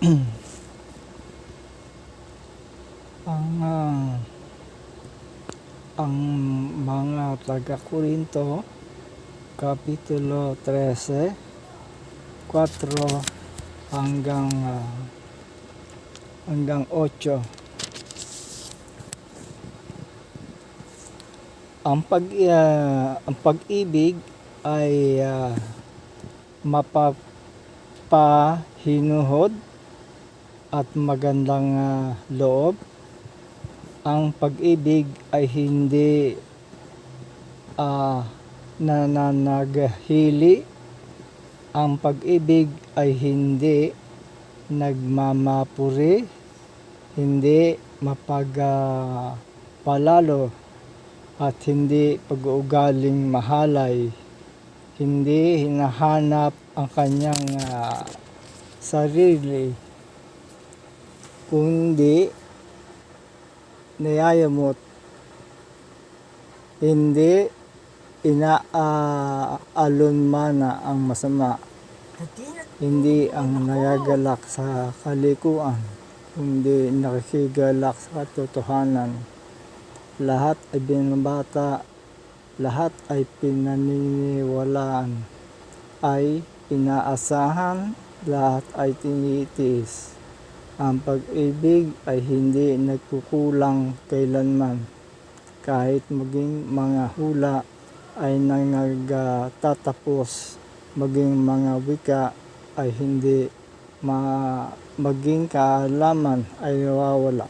ang ang mga taga-Korinto, Kapitulo 13, 4 hanggang 8. Ang pag-ibig ay mapapahinuhod at magandang loob. Ang pag-ibig ay hindi nananaghili. Ang pag-ibig ay hindi nagmamapuri, hindi mapagpalalo, at hindi pag-uugaling mahalay, hindi hinahanap ang kanyang sarili, kundi niyayamot, hindi inaalunmana ang masama, hindi ang nagagalak sa kalikuan, kundi nakikigalak sa katotohanan. Lahat ay binabata, lahat ay pinaniniwalaan, ay inaasahan, lahat ay tinitiis. Ang pag-ibig ay hindi nagkukulang kailanman, kahit maging mga hula ay nagtatapos, maging mga wika ay hindi maging kaalaman ay nawawala.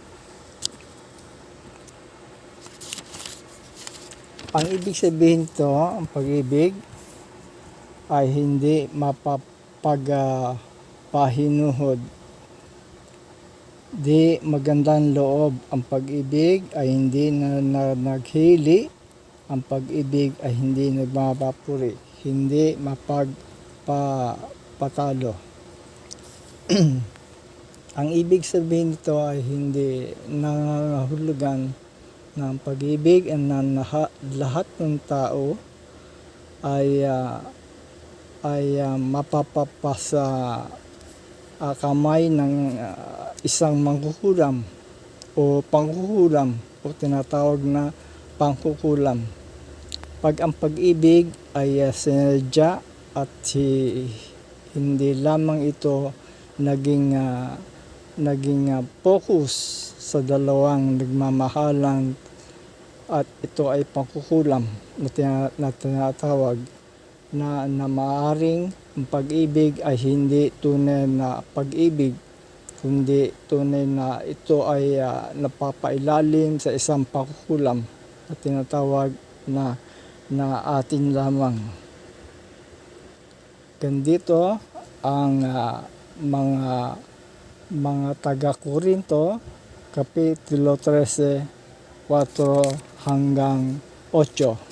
Ang ibig sabihin to, ang pag-ibig ay hindi mapapagpahinuhod. Di magandang loob. Ang pag-ibig ay hindi naghili. Ang pag-ibig ay hindi nagmamapuri. Hindi mapagpatalo. Ang ibig sabihin nito ay hindi nangangahulugan ng pag-ibig na lahat ng tao ay mapapasa kamay ng isang mangkukulam o pangkukulam o tinatawag na pangkukulam. Pag ang pag-ibig ay sinadya at hindi lamang ito naging focus sa dalawang nagmamahalan at ito ay pangkukulam na tinatawag na maaaring ang pag-ibig ay hindi tunay na pag-ibig, kundi tunay na ito ay napapailalim sa isang pangkukulam na tinatawag na atin lamang. Ganito ang mga taga-Korinto, Kapitulo 13, 4 hanggang 8.